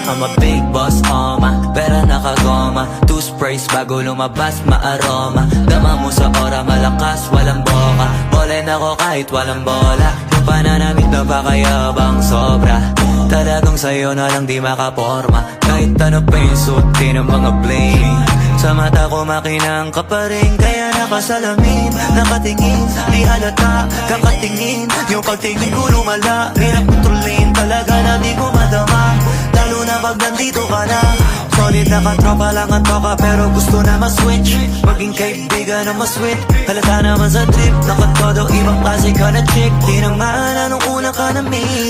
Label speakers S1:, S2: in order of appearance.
S1: I'm a big boss, pera nakagoma. Two sprays bago lumabas, maaroma. Dama mo sa ora, malakas, walang boka. Bolen ako kahit walang bola. Yung pananamit na pakayabang sobra. Talagang sa'yo na lang di makaporma. Kahit ano pa yung suotin ng mga bling. Sa mata ko makinang ka pa rin. Kaya nakasalamin, nakatingin. Di halata, kakatingin. Yung pagtingin ko lumala. Hirap kontrolin talaga na di ko madama. Lalo na pag nandito ka na. Solid na katropa lang ang toka, pero gusto na ma-switch. Maging kaibigan na ma-sweet. Halata naman sa trip, nakatodo ibang klase ka na chick. Di naman anong una ka na meet.